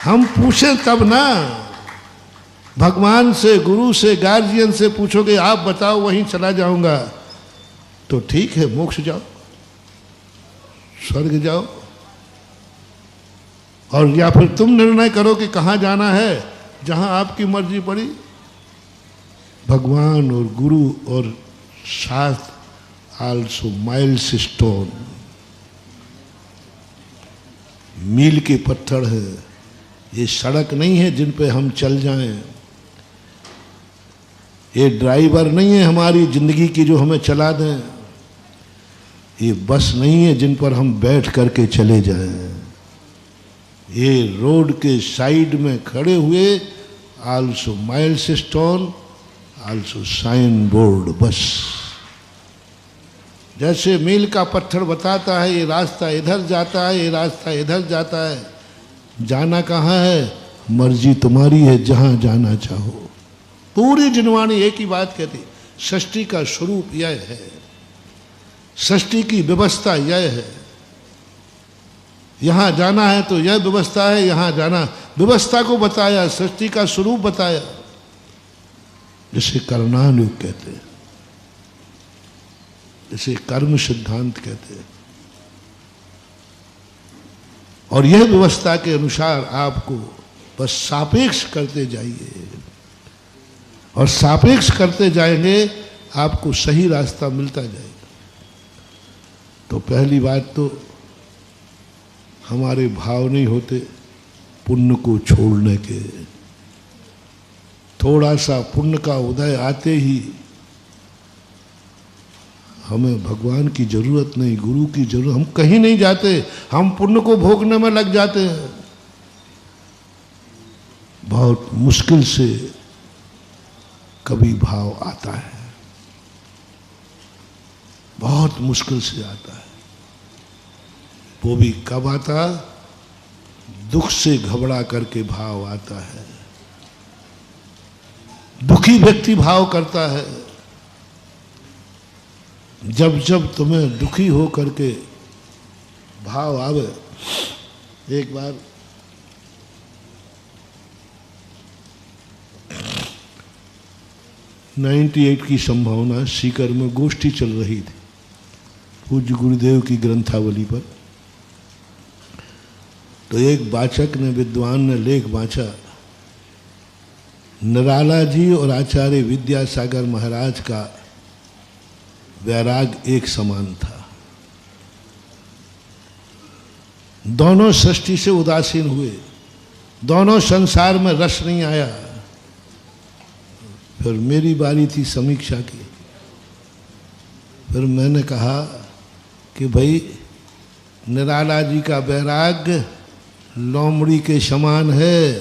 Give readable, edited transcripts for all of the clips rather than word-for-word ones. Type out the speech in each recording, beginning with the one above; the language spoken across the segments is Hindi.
हम पूछें तब ना, भगवान से, गुरु से, गार्जियन से पूछोगे आप बताओ वहीं चला जाऊंगा तो ठीक है, मोक्ष जाओ, स्वर्ग जाओ। और या फिर तुम निर्णय करो कि कहाँ जाना है, जहां आपकी मर्जी पड़ी। भगवान और गुरु और साथ आल्सो माइल्स स्टोन, मील के पत्थर है। ये सड़क नहीं है जिन पे हम चल जाएं, ये ड्राइवर नहीं है हमारी जिंदगी की जो हमें चला दें, ये बस नहीं है जिन पर हम बैठ करके चले जाएं। ये रोड के साइड में खड़े हुए also miles stone, also sign board. बस जैसे मील का पत्थर बताता है ये रास्ता इधर जाता है, ये रास्ता इधर जाता है, जाना कहाँ है, मर्जी तुम्हारी है, जहां जाना चाहो। पूरी जिनवाणी एक ही बात कहती, सृष्टि का स्वरूप यह है, सृष्टि की व्यवस्था यह है। यहां जाना है तो यह व्यवस्था है, यहां जाना, व्यवस्था को बताया, सृष्टि का स्वरूप बताया, जिसे कर्णानुग कहते हैं, जिसे कर्म सिद्धांत कहते हैं। और यह व्यवस्था के अनुसार आपको बस सापेक्ष करते जाइए, और सापेक्ष करते जाएंगे आपको सही रास्ता मिलता जाएगा। तो पहली बात तो हमारे भाव नहीं होते पुण्य को छोड़ने के। थोड़ा सा पुण्य का उदय आते ही हमें भगवान की जरूरत नहीं, गुरु की जरूरत, हम कहीं नहीं जाते, हम पुण्य को भोगने में लग जाते हैं। बहुत मुश्किल से कभी भाव आता है, बहुत मुश्किल से आता है। वो भी कब आता, दुख से घबरा करके भाव आता है। दुखी व्यक्ति भाव करता है। जब जब तुम्हें दुखी हो करके भाव आवे, एक बार '98 की संभावना सीकर में गोष्ठी चल रही थी पूज्य गुरुदेव की ग्रंथावली पर। तो एक वाचक ने, विद्वान ने लेख वाचा, निराला जी और आचार्य विद्यासागर महाराज का वैराग एक समान था। दोनों सृष्टि से उदासीन हुए, दोनों संसार में रस नहीं आया। फिर मेरी बारी थी समीक्षा की। फिर मैंने कहा कि भाई निराला जी का वैराग्य लोमड़ी के समान है,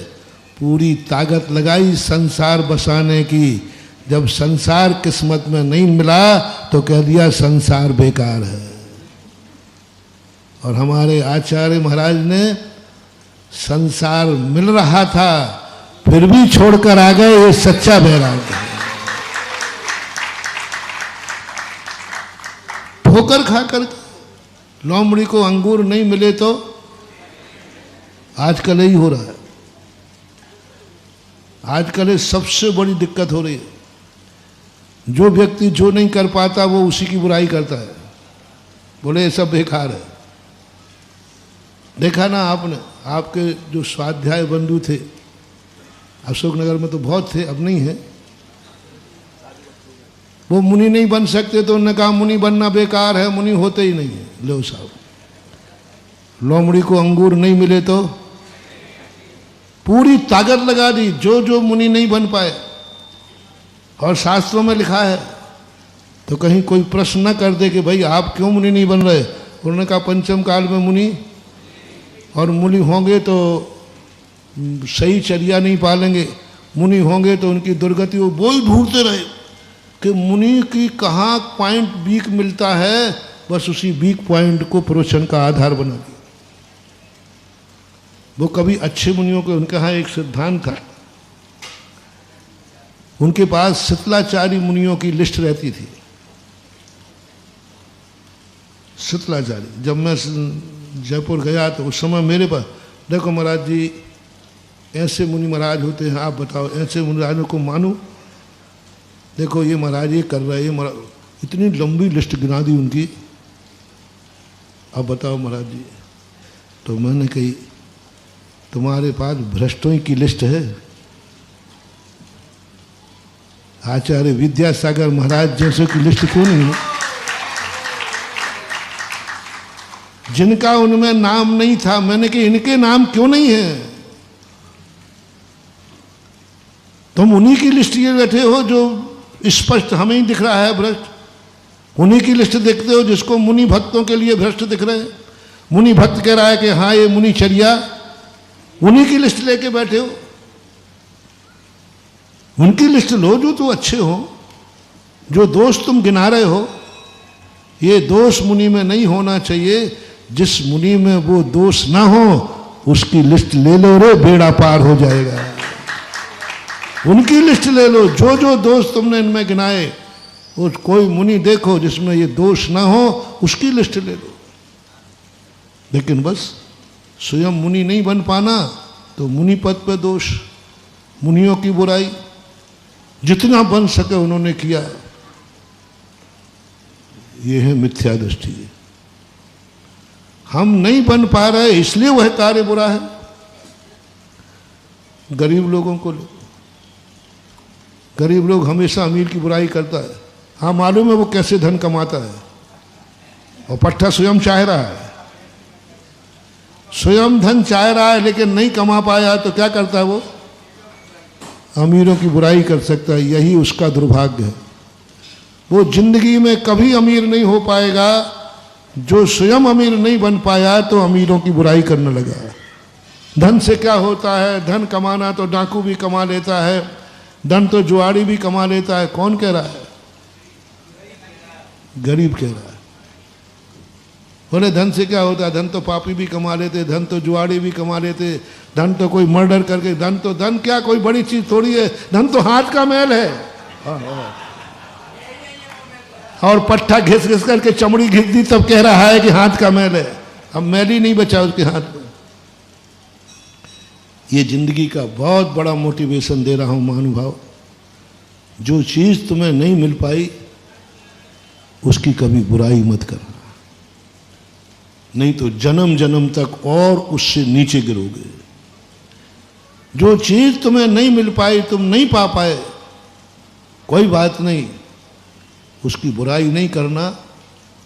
पूरी ताकत लगाई संसार बसाने की, जब संसार किस्मत में नहीं मिला तो कह दिया संसार बेकार है। और हमारे आचार्य महाराज ने संसार मिल रहा था फिर भी छोड़कर आ गए, ये सच्चा वैराग्य है। ठोकर खाकर लोमड़ी को अंगूर नहीं मिले तो आजकल यही हो रहा है। आजकल सबसे बड़ी दिक्कत हो रही है। जो व्यक्ति जो नहीं कर पाता वो उसी की बुराई करता है, बोले ये सब बेकार है। देखा ना आपने, आपके जो स्वाध्याय बंधु थे अशोकनगर में तो बहुत थे, अब नहीं है, वो मुनि नहीं बन सकते तो उन्होंने कहा मुनि बनना बेकार है, मुनि होते ही नहीं है। लो साहब, लोमड़ी को अंगूर नहीं मिले तो पूरी ताकत लगा दी, जो जो मुनि नहीं बन पाए। और शास्त्रों में लिखा है, तो कहीं कोई प्रश्न न कर दे कि भाई आप क्यों मुनि नहीं बन रहे। उन्होंने कहा पंचम काल में मुनि, और मुनि होंगे तो सही चर्या नहीं पालेंगे, मुनि होंगे तो उनकी दुर्गति। वो बोल ढूंढते रहे कि मुनि की कहाँ पॉइंट वीक मिलता है, बस उसी वीक पॉइंट को प्रवचन का आधार बना दिया। वो कभी अच्छे मुनियों के, उनके यहाँ एक सिद्धांत था, उनके पास शीतलाचार्य मुनियों की लिस्ट रहती थी। शीतलाचार्य, जब मैं जयपुर गया तो उस समय मेरे पास, देखो महाराज जी ऐसे मुनि महाराज होते हैं, आप बताओ ऐसे मुनि महाराजों को मानो? देखो ये महाराज ये कर रहे, ये महाराज, इतनी लंबी लिस्ट गिना दी उनकी। अब बताओ महाराज जी, तो मैंने कही तुम्हारे पास भ्रष्टों की लिस्ट है? आचार्य विद्यासागर महाराज जैसे की लिस्ट क्यों नहीं है? जिनका उनमें नाम नहीं था, मैंने कहा इनके नाम क्यों नहीं है? तुम उन्हीं की लिस्ट ये बैठे हो जो स्पष्ट हमें ही दिख रहा है भ्रष्ट। उन्हीं की लिस्ट देखते हो जिसको मुनि भक्तों के लिए भ्रष्ट दिख रहे हैं। मुनि भक्त कह रहा है कि हाँ ये मुनि चर्या, उन्हीं की लिस्ट लेके बैठे हो। उनकी लिस्ट लो जो तो अच्छे हो। जो दोष तुम गिना रहे हो, ये दोष मुनि में नहीं होना चाहिए। जिस मुनि में वो दोष ना हो उसकी लिस्ट ले लो रे, बेड़ा पार हो जाएगा। उनकी लिस्ट ले लो, जो जो दोष तुमने इनमें गिनाए, वो कोई मुनि देखो जिसमें ये दोष ना हो, उसकी लिस्ट ले लो। लेकिन बस स्वयं मुनि नहीं बन पाना तो मुनि पद पे दोष, मुनियों की बुराई, जितना बन सके उन्होंने किया। ये है मिथ्या दृष्टि। हम नहीं बन पा रहे इसलिए वह कार्य बुरा है। गरीब लोगों को लो, गरीब लोग हमेशा अमीर की बुराई करता है। हाँ मालूम है वो कैसे धन कमाता है, और पट्टा स्वयं चाह रहा है, स्वयं धन चाह रहा है, लेकिन नहीं कमा पाया तो क्या करता है वो? अमीरों की बुराई कर सकता है। यही उसका दुर्भाग्य है। वो जिंदगी में कभी अमीर नहीं हो पाएगा जो स्वयं अमीर नहीं बन पाया तो अमीरों की बुराई करने लगा। धन से क्या होता है? धन कमाना तो डाकू भी कमा लेता है, धन तो जुआड़ी भी कमा लेता है। कौन कह रहा है? गरीब कह रहा है। बोले धन से क्या होता है? धन तो पापी भी कमा लेते, धन तो जुआड़ी भी कमा लेते, धन तो कोई मर्डर करके, धन क्या कोई बड़ी चीज थोड़ी है। धन तो हाथ का मैल है। और पट्टा घिस घिस करके चमड़ी घिस दी तब कह रहा है कि हाथ का मैल है। अब मैल ही नहीं बचा उसके हाथ में। ये जिंदगी का बहुत बड़ा मोटिवेशन दे रहा हूं महानुभाव। जो चीज तुम्हें नहीं मिल पाई उसकी कभी बुराई मत करना, नहीं तो जन्म जन्म तक और उससे नीचे गिरोगे। जो चीज तुम्हें नहीं मिल पाई, तुम नहीं पा पाए, कोई बात नहीं, उसकी बुराई नहीं करना।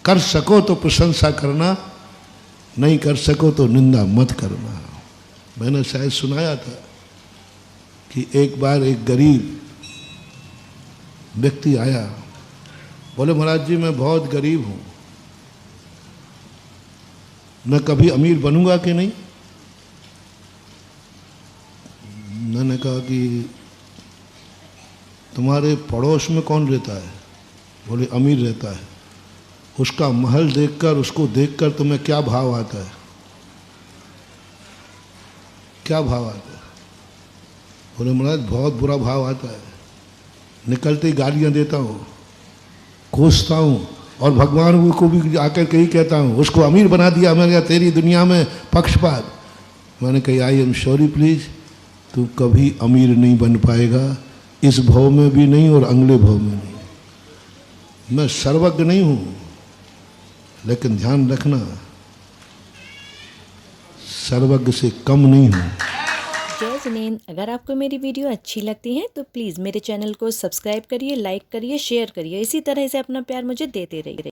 कर सको तो प्रशंसा करना, नहीं कर सको तो निंदा मत करना। मैंने शायद सुनाया था कि एक बार एक गरीब व्यक्ति आया, बोले महाराज जी मैं बहुत गरीब हूं, मैं कभी अमीर बनूंगा कि नहीं? मैंने कहा कि तुम्हारे पड़ोस में कौन रहता है? बोले अमीर रहता है। उसका महल देखकर, उसको देखकर तुम्हें क्या भाव आता है? क्या भाव आता है? बोले महाराज बहुत बुरा भाव आता है। निकलते ही गालियां देता हूँ, कोसता हूँ, और भगवान को भी आकर के ही कहता हूँ उसको अमीर बना दिया। मैंने कहा तेरी दुनिया में पक्षपात। मैंने कहा आई एम सॉरी प्लीज, तू कभी अमीर नहीं बन पाएगा, इस भाव में भी नहीं और अगले भाव में नहीं। मैं सर्वज्ञ नहीं हूँ, लेकिन ध्यान रखना सर्वज्ञ से कम नहीं हूँ। जय जिनेंद्र, अगर आपको मेरी वीडियो अच्छी लगती है तो प्लीज़ मेरे चैनल को सब्सक्राइब करिए, लाइक करिए, शेयर करिए। इसी तरह से अपना प्यार मुझे देते रहिए।